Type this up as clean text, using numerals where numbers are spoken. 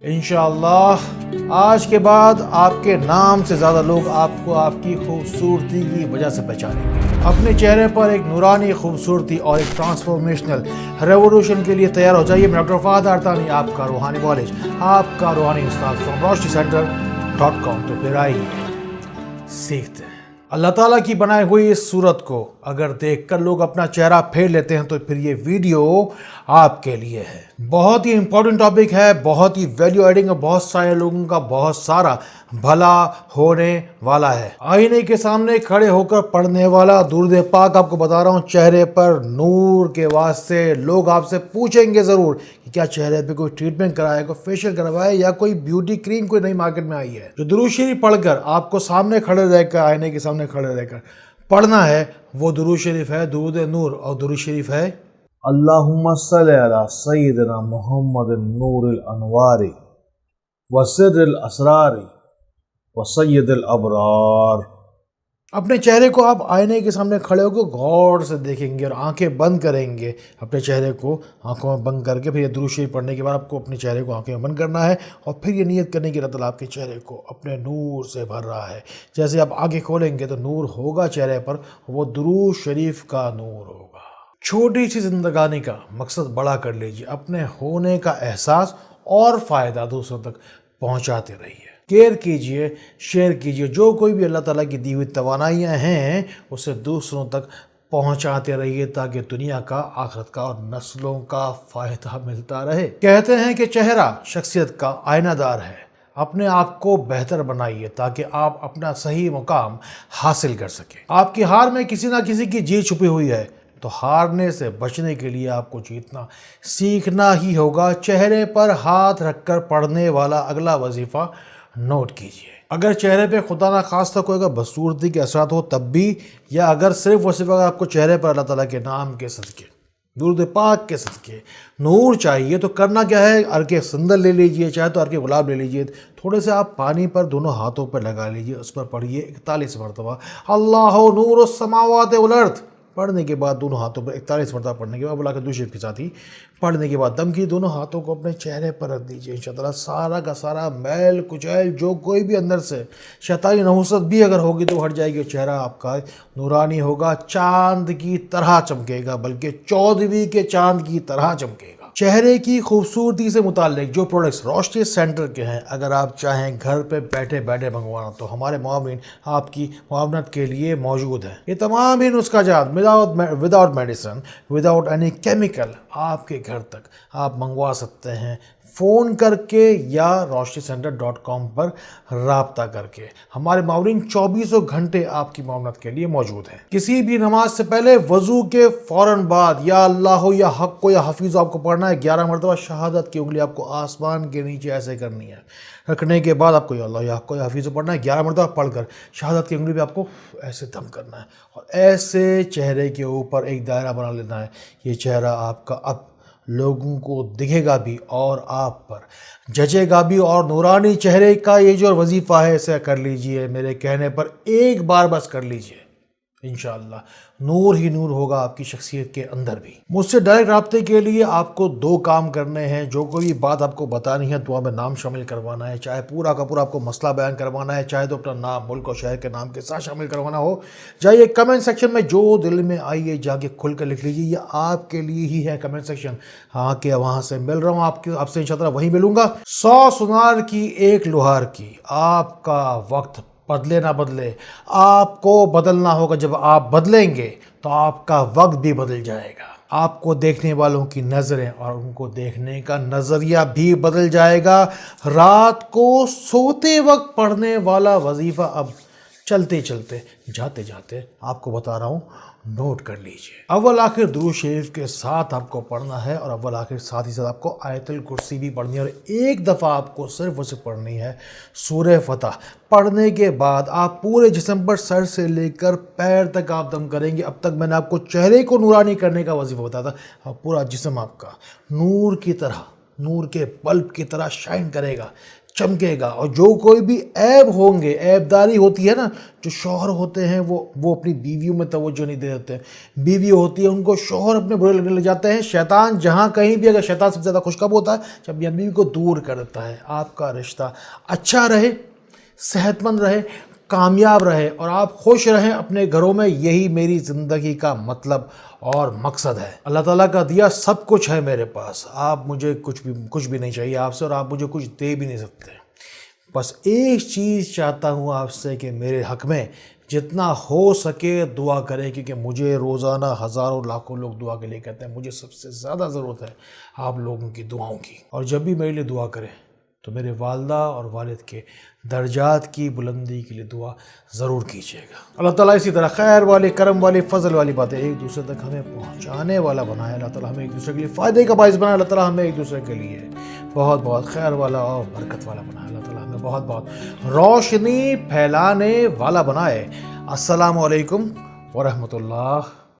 इंशाअल्लाह आज के बाद आपके नाम से ज़्यादा लोग आपको आपकी खूबसूरती की वजह से पहचानेंगे। अपने चेहरे पर एक नूरानी खूबसूरती और एक ट्रांसफॉर्मेशनल रेवोल्यूशन के लिए तैयार हो जाइए। मैं डॉक्टर फहद आर्तानी, आपका रूहानी कॉलेज, आपका रूहानी उस्ताद फ्रॉम roshnicenter.com। तो फिर आइए सीखते हैं। अल्लाह ताला की बनाई हुई इस सूरत को अगर देखकर लोग अपना चेहरा फेर लेते हैं तो फिर ये वीडियो आपके लिए है। बहुत ही इंपॉर्टेंट टॉपिक है, बहुत ही वैल्यू एडिंग है, बहुत सारे लोगों का बहुत सारा भला होने वाला है। आईने के सामने खड़े होकर पढ़ने वाला दुरूद पाक आपको बता रहा हूँ, चेहरे पर नूर के वास्ते लोग आपसे पूछेंगे ज़रूर कि क्या चेहरे पे कोई ट्रीटमेंट कराया, कोई फेशियल करवाया या कोई ब्यूटी क्रीम कोई नई मार्केट में आई है। जो दुरूद शरीफ पढ़कर आपको सामने खड़े रहकर, आईने के सामने खड़े रहकर पढ़ना है वो दुरूद शरीफ है दुरूद नूर, और दुरूद शरीफ है अल्लाहुम्मा सल्ली अला सय्यिदिना मुहम्मद नूरिल अनवारी व सिर्रिल असरारी व सय्यिदिल अबरार। अपने चेहरे को आप आईने के सामने खड़े होकर गौर से देखेंगे और आंखें बंद करेंगे। अपने चेहरे को आंखों में बंद करके फिर ये दुरूद शरीफ पढ़ने के बाद आपको अपने चेहरे को आंखें में बंद करना है और फिर ये नियत करने की अल्लाह ताला आपके चेहरे को अपने नूर से भर रहा है। जैसे आप आंखें खोलेंगे तो नूर होगा चेहरे पर, वो दुरूद शरीफ का नूर होगा। छोटी सी जिंदगानी का मकसद बड़ा कर लीजिए, अपने होने का एहसास और फ़ायदा दूसरों तक पहुंचाते रहिए। केयर कीजिए, शेयर कीजिए, जो कोई भी अल्लाह ताला की दी हुई तवानाइयाँ हैं उसे दूसरों तक पहुंचाते रहिए ताकि दुनिया का, आखिरत का और नस्लों का फ़ायदा मिलता रहे। कहते हैं कि चेहरा शख्सियत का आईनादार है। अपने आप को बेहतर बनाइए ताकि आप अपना सही मुकाम हासिल कर सकें। आपकी हार में किसी ना किसी की जीत छुपी हुई है, तो हारने से बचने के लिए आपको जीतना सीखना ही होगा। चेहरे पर हाथ रखकर पढ़ने वाला अगला वजीफ़ा नोट कीजिए। अगर चेहरे पे खुदा ना खास्ता कोई अगर बदसूरती के असरात हो तब भी, या अगर सिर्फ और सिर्फ आपको चेहरे पर अल्लाह ताला के नाम के सदके, दुरूद पाक के सदके नूर चाहिए तो करना क्या है, अर्के संदल ले लीजिए, चाहे तो अर्के गुलाब ले लीजिए, थोड़े से आप पानी पर दोनों हाथों पर लगा लीजिए, उस पर पढ़िए 41 मरतबा अल्लाहु नूरुस समावाति वल अर्द। पढ़ने के बाद दोनों हाथों पर 41 मरतबा पढ़ने के बाद बुला कर दूसरे के साथ ही पढ़ने के बाद दम की दोनों हाथों को अपने चेहरे पर रख दीजिए। इंशाअल्लाह सारा का सारा मैल कुचैल जो कोई भी अंदर से शैतानी नहुसत भी अगर होगी तो हट जाएगी। चेहरा आपका नूरानी होगा, चांद की तरह चमकेगा, बल्कि 14वीं के चांद की तरह चमकेगा। चेहरे की खूबसूरती से मुताल्लिक जो प्रोडक्ट्स रोशनी सेंटर के हैं, अगर आप चाहें घर पे बैठे बैठे मंगवाना तो हमारे मुआविन आपकी मुआवनत के लिए मौजूद हैं। ये तमाम ही नुस्खा जात without medicine, without any chemical आपके घर तक आप मंगवा सकते हैं फ़ोन करके या roshnicenter.com पर राब्ता करके। हमारे मावरीन 24 घंटे आपकी मामलत के लिए मौजूद हैं। किसी भी नमाज से पहले वज़ू के फ़ौरन बाद या अल्लाह या हक़ को या हफीज़ आपको पढ़ना है। 11 मरतबा शहादत की उंगली आपको आसमान के नीचे ऐसे करनी है। रखने के बाद आपको या अल्लाह या हक़ को या हफीज़ पढ़ना है। 11 मरतबा पढ़कर शहादत की उंगली पे आपको ऐसे दम करना है और ऐसे चेहरे के ऊपर एक दायरा बना लेना है। ये चेहरा आपका अब लोगों को दिखेगा भी और आप पर जचेगा भी। और नूरानी चेहरे का ये जो वजीफ़ा है इसे कर लीजिए, मेरे कहने पर एक बार बस कर लीजिए, इंशाअल्लाह नूर ही नूर होगा आपकी शख्सियत के अंदर भी। मुझसे डायरेक्ट राब्ते के लिए आपको 2 काम करने हैं। जो कोई भी बात आपको बतानी है दुआ में नाम शामिल करवाना है, चाहे पूरा का पूरा आपको मसला बयान करवाना है, चाहे तो अपना नाम, मुल्क और शहर के नाम के साथ शामिल करवाना हो। जाइए कमेंट सेक्शन में जो दिल में आइए जाके खुल कर लिख लीजिए, ये आपके लिए ही है कमेंट सेक्शन। हाँ के वहाँ से मिल रहा हूँ आपसे इंशाअल्लाह वहीं मिलूंगा। 100 सुनार की 1 लोहार की। आपका वक्त बदले ना बदले, आपको बदलना होगा। जब आप बदलेंगे तो आपका वक्त भी बदल जाएगा। आपको देखने वालों की नज़रें और उनको देखने का नज़रिया भी बदल जाएगा। रात को सोते वक्त पढ़ने वाला वजीफ़ा अब चलते चलते जाते जाते आपको बता रहा हूँ, नोट कर लीजिए। अव्वल आखिर दुरूद शरीफ के साथ आपको पढ़ना है और अव्वल आखिर साथ ही साथ आपको आयतुल कुर्सी भी पढ़नी है और एक दफ़ा आपको सिर्फ उसे पढ़नी है सूरह फतह। पढ़ने के बाद आप पूरे जिस्म पर सर से लेकर पैर तक आप दम करेंगे। अब तक मैंने आपको चेहरे को नूरानी करने का वजीफ़ा बताया था, अब पूरा जिस्म आपका नूर की तरह, नूर के बल्ब की तरह शाइन करेगा। چمکے گا. اور جو کوئی بھی عیب ہوں گے, عیبداری ہوتی ہے نا, جو شوہر ہوتے ہیں وہ اپنی بیویوں میں توجہ نہیں دے دیتے, بیوی ہوتی ہے ان کو شوہر اپنے برے لگنے لگ جاتے ہیں. شیطان جہاں کہیں بھی, اگر شیطان سب سے زیادہ خوش کب ہوتا ہے جب بیوی کو دور کر دیتا ہے. آپ کا رشتہ اچھا رہے, صحت مند رہے, کامیاب رہے اور آپ خوش رہیں اپنے گھروں میں, یہی میری زندگی کا مطلب اور مقصد ہے. اللہ تعالیٰ کا دیا سب کچھ ہے میرے پاس, آپ مجھے کچھ بھی نہیں چاہیے آپ سے, اور آپ مجھے کچھ دے بھی نہیں سکتے. بس ایک چیز چاہتا ہوں آپ سے کہ میرے حق میں جتنا ہو سکے دعا کریں, کیونکہ مجھے روزانہ ہزاروں لاکھوں لوگ دعا کے لیے کہتے ہیں. مجھے سب سے زیادہ ضرورت ہے آپ لوگوں کی دعاؤں کی. اور جب بھی میرے لیے دعا کریں تو میرے والدہ اور والد کے درجات کی بلندی کے لیے دعا ضرور کیجیے گا. اللہ تعالیٰ اسی طرح خیر والی, کرم والی, فضل والی باتیں ایک دوسرے تک ہمیں پہنچانے والا بنائے. اللہ تعالیٰ ہمیں ایک دوسرے کے لیے فائدے کا باعث بنائے. اللہ تعالیٰ ہمیں ایک دوسرے کے لیے بہت بہت خیر والا اور برکت والا بنائے. اللہ تعالیٰ ہمیں بہت بہت روشنی پھیلانے والا بنائے. السلام علیکم ورحمۃ اللہ